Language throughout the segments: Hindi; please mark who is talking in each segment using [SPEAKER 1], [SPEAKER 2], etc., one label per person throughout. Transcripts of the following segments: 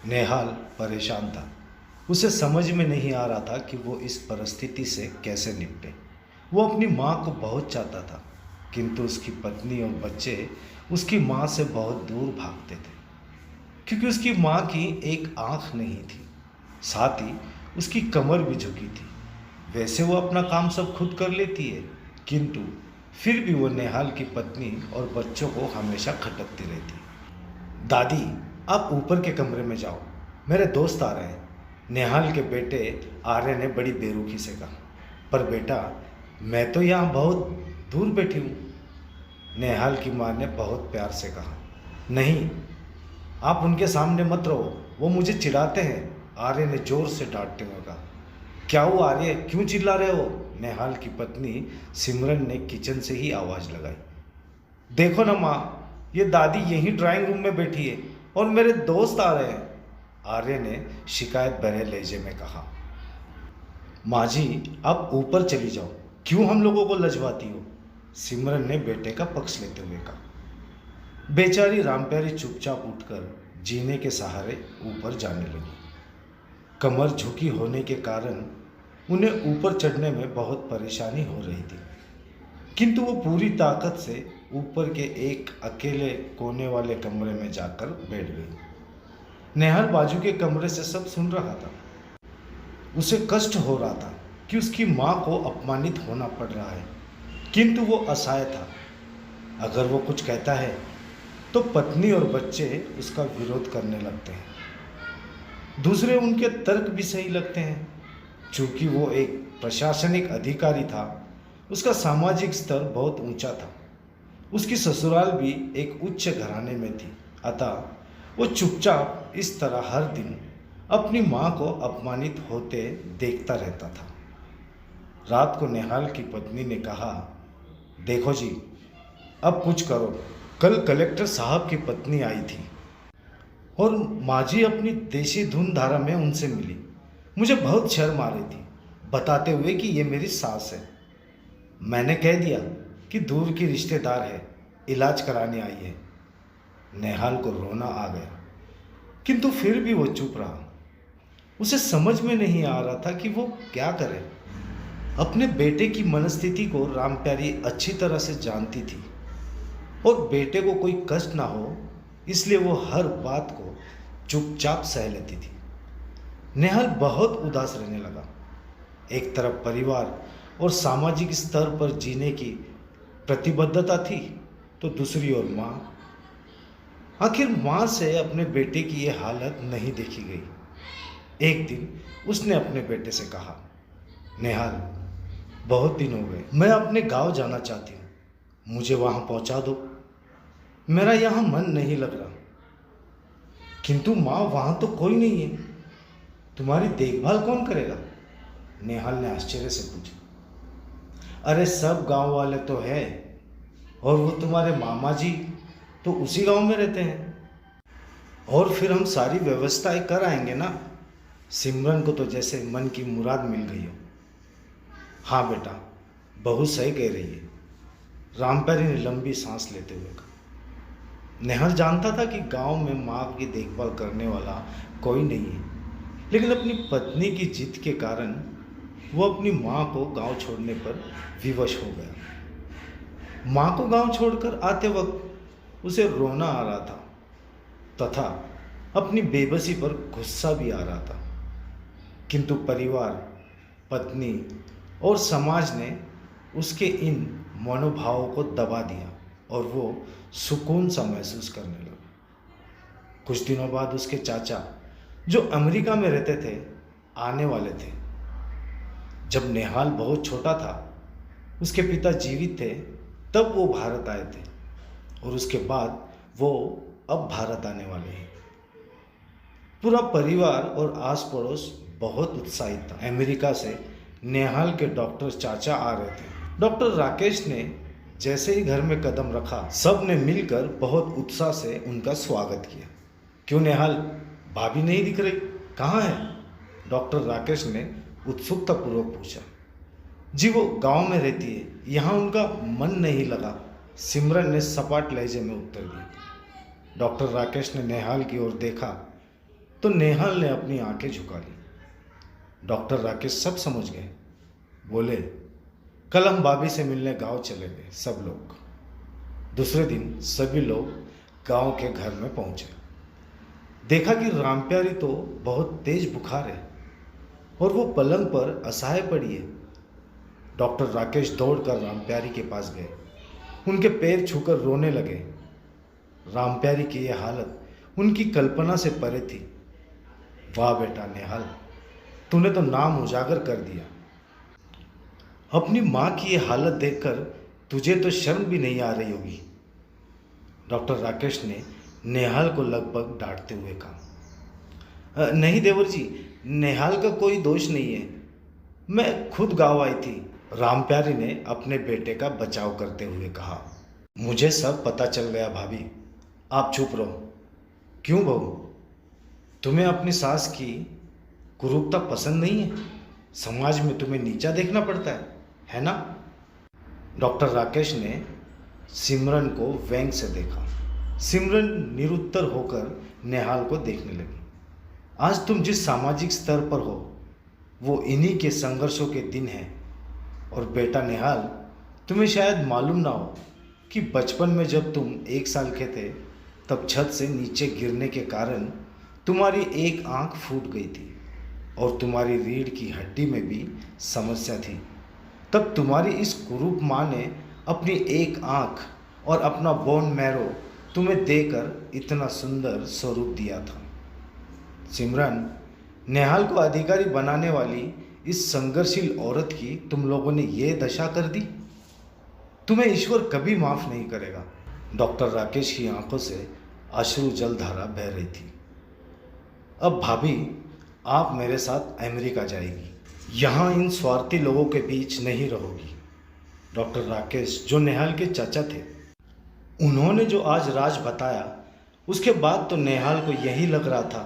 [SPEAKER 1] नेहाल परेशान था। उसे समझ में नहीं आ रहा था कि वो इस परिस्थिति से कैसे निपटे। वो अपनी माँ को बहुत चाहता था, किंतु उसकी पत्नी और बच्चे उसकी माँ से बहुत दूर भागते थे, क्योंकि उसकी माँ की एक आँख नहीं थी, साथ ही उसकी कमर भी झुकी थी। वैसे वो अपना काम सब खुद कर लेती है, किंतु फिर भी वो नेहाल की पत्नी और बच्चों को हमेशा खटकती रहती। दादी, आप ऊपर के कमरे में जाओ, मेरे दोस्त आ रहे हैं। नेहाल के बेटे आर्य ने बड़ी बेरुखी से कहा। पर बेटा, मैं तो यहाँ बहुत दूर बैठी हूँ। नेहाल की माँ ने बहुत प्यार से कहा। नहीं, आप उनके सामने मत रहो, वो मुझे चिढ़ाते हैं। आर्य ने जोर से डांटते हुए कहा। क्या हुआ आर्य, क्यों चिल्ला रहे हो? नेहाल की पत्नी सिमरन ने किचन से ही आवाज़ लगाई। देखो ना माँ, ये दादी यहीं ड्राइंग रूम में बैठी है और मेरे दोस्त आ रहे हैं, आर्य ने शिकायत भरे लहजे में कहा। माँ जी, आप ऊपर चली जाओ, क्यों हम लोगों को लजवाती हो? सिमरन ने बेटे का पक्ष लेते हुए कहा। बेचारी रामप्यारी चुपचाप उठकर जीने के सहारे ऊपर जाने लगी। कमर झुकी होने के कारण उन्हें ऊपर चढ़ने में बहुत परेशानी हो रही थी, किंतु वो पूरी ताकत से ऊपर के एक अकेले कोने वाले कमरे में जाकर बैठ गई। नेहाल बाजू के कमरे से सब सुन रहा था। उसे कष्ट हो रहा था कि उसकी माँ को अपमानित होना पड़ रहा है, किंतु वो असहाय था। अगर वो कुछ कहता है तो पत्नी और बच्चे उसका विरोध करने लगते हैं। दूसरे उनके तर्क भी सही लगते हैं। चूंकि वो एक प्रशासनिक अधिकारी था, उसका सामाजिक स्तर बहुत ऊंचा था। उसकी ससुराल भी एक उच्च घराने में थी, अतः वो चुपचाप इस तरह हर दिन अपनी माँ को अपमानित होते देखता रहता था। रात को नेहाल की पत्नी ने कहा, देखो जी, अब कुछ करो। कल कलेक्टर साहब की पत्नी आई थी और माँ जी अपनी देशी धुन धारा में उनसे मिली। मुझे बहुत शर्म आ रही थी, बताते हुए कि ये मेरी सास है। मैंने कह दिया कि दूर की रिश्तेदार है, इलाज कराने आई है। नेहाल को रोना आ गया, किंतु फिर भी वो चुप रहा। उसे समझ में नहीं आ रहा था कि वो क्या करे। अपने बेटे की मनस्थिति को रामप्यारी अच्छी तरह से जानती थी और बेटे को कोई कष्ट ना हो, इसलिए वो हर बात को चुपचाप सह लेती थी। नेहाल बहुत उदास रहने लगा। एक तरफ परिवार और सामाजिक स्तर पर जीने की प्रतिबद्धता थी, तो दूसरी ओर माँ। आखिर माँ से अपने बेटे की ये हालत नहीं देखी गई। एक दिन उसने अपने बेटे से कहा, नेहाल, बहुत दिन हो गए, मैं अपने गांव जाना चाहती हूँ, मुझे वहाँ पहुँचा दो। मेरा यहाँ मन नहीं लग रहा। किंतु माँ, वहाँ तो कोई नहीं है, तुम्हारी देखभाल कौन करेगा? नेहाल ने आश्चर्य से पूछा। अरे सब गांव वाले तो है, और वो तुम्हारे मामा जी तो उसी गांव में रहते हैं, और फिर हम सारी व्यवस्थाएं कर आएंगे ना। सिमरन को तो जैसे मन की मुराद मिल गई हो। हाँ बेटा, बहू सही कह रही है, रामप्यारी ने लंबी सांस लेते हुए कहा। नेहाल जानता था कि गांव में माँ की देखभाल करने वाला कोई नहीं है, लेकिन अपनी पत्नी की जिद के कारण वो अपनी माँ को गांव छोड़ने पर विवश हो गया। माँ को गांव छोड़कर आते वक्त उसे रोना आ रहा था तथा अपनी बेबसी पर गुस्सा भी आ रहा था, किंतु परिवार, पत्नी और समाज ने उसके इन मनोभावों को दबा दिया और वो सुकून सा महसूस करने लगा। कुछ दिनों बाद उसके चाचा, जो अमेरिका में रहते थे, आने वाले थे। जब नेहाल बहुत छोटा था, उसके पिता जीवित थे, तब वो भारत आए थे, और उसके बाद वो अब भारत आने वाले हैं। पूरा परिवार और आस पड़ोस बहुत उत्साहित था। अमेरिका से नेहाल के डॉक्टर चाचा आ रहे थे। डॉक्टर राकेश ने जैसे ही घर में कदम रखा, सब ने मिलकर बहुत उत्साह से उनका स्वागत किया। क्यों नेहाल, भाभी नहीं दिख रही, कहाँ है? डॉक्टर राकेश ने उत्सुकतापूर्वक पूछा। जी वो गांव में रहती है, यहाँ उनका मन नहीं लगा, सिमरन ने सपाट लहजे में उत्तर दिया। डॉक्टर राकेश ने नेहाल की ओर देखा तो नेहाल ने अपनी आंखें झुका ली। डॉक्टर राकेश सब समझ गए। बोले, कल हम भाभी से मिलने गांव चले गए सब लोग। दूसरे दिन सभी लोग गांव के घर में पहुंचे। देखा कि रामप्यारी तो बहुत तेज बुखार है और वो पलंग पर असहाय पड़ी है। डॉक्टर राकेश दौड़कर रामप्यारी के पास गए, उनके पैर छूकर रोने लगे। रामप्यारी की यह हालत उनकी कल्पना से परे थी। वाह बेटा नेहाल, तूने तो नाम उजागर कर दिया। अपनी माँ की ये हालत देखकर तुझे तो शर्म भी नहीं आ रही होगी। डॉक्टर राकेश ने नेहाल को लगभग डांटते हुए कहा। नहीं देवर जी, नेहाल का कोई दोष नहीं है, मैं खुद गाँव आई थी। रामप्यारी ने अपने बेटे का बचाव करते हुए कहा। मुझे सब पता चल गया भाभी, आप चुप रहो। क्यों बहू, तुम्हें अपनी सास की कुरूपता पसंद नहीं है? समाज में तुम्हें नीचा देखना पड़ता है ना? डॉक्टर राकेश ने सिमरन को व्यंग से देखा। सिमरन निरुत्तर होकर नेहाल को देखने लगी। आज तुम जिस सामाजिक स्तर पर हो वो इन्हीं के संघर्षों के दिन हैं। और बेटा नेहाल, तुम्हें शायद मालूम ना हो कि बचपन में जब तुम 1 साल के थे तब छत से नीचे गिरने के कारण तुम्हारी एक आंख फूट गई थी और तुम्हारी रीढ़ की हड्डी में भी समस्या थी। तब तुम्हारी इस कुरूप माँ ने अपनी एक आंख और अपना बोन मैरो तुम्हें देकर इतना सुंदर स्वरूप दिया था। सिमरन, नेहाल को अधिकारी बनाने वाली इस संघर्षशील औरत की तुम लोगों ने ये दशा कर दी। तुम्हें ईश्वर कभी माफ़ नहीं करेगा। डॉक्टर राकेश की आंखों से अश्रु जलधारा बह रही थी। अब भाभी, आप मेरे साथ अमेरिका जाएगी, यहाँ इन स्वार्थी लोगों के बीच नहीं रहोगी। डॉक्टर राकेश, जो नेहाल के चाचा थे, उन्होंने जो आज राज बताया, उसके बाद तो नेहाल को यही लग रहा था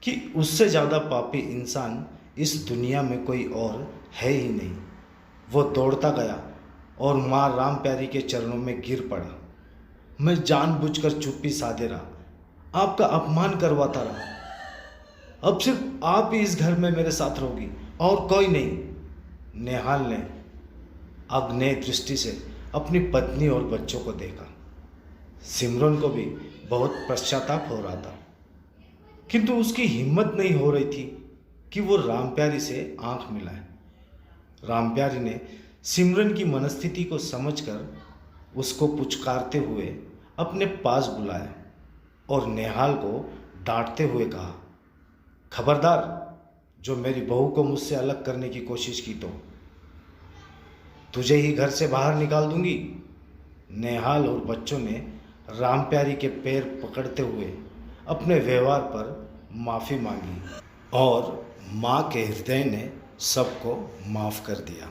[SPEAKER 1] कि उससे ज़्यादा पापी इंसान इस दुनिया में कोई और है ही नहीं। वो दौड़ता गया और माँ रामप्यारी के चरणों में गिर पड़ा। मैं जानबूझकर चुप्पी साधे रहा, आपका अपमान करवाता रहा। अब सिर्फ आप ही इस घर में मेरे साथ रहोगी और कोई नहीं। नेहाल ने अग्नेय दृष्टि से अपनी पत्नी और बच्चों को देखा। सिमरन को भी बहुत पश्चाताप हो रहा था, किंतु उसकी हिम्मत नहीं हो रही थी कि वो रामप्यारी से आंख मिलाए। रामप्यारी ने सिमरन की मनस्थिति को समझकर उसको पुचकारते हुए अपने पास बुलाया और नेहाल को डांटते हुए कहा, खबरदार, जो मेरी बहू को मुझसे अलग करने की कोशिश की तो तुझे ही घर से बाहर निकाल दूंगी। नेहाल और बच्चों ने रामप्यारी के पैर पकड़ते हुए अपने व्यवहार पर माफ़ी मांगी और माँ के हृदय ने सबको माफ़ कर दिया।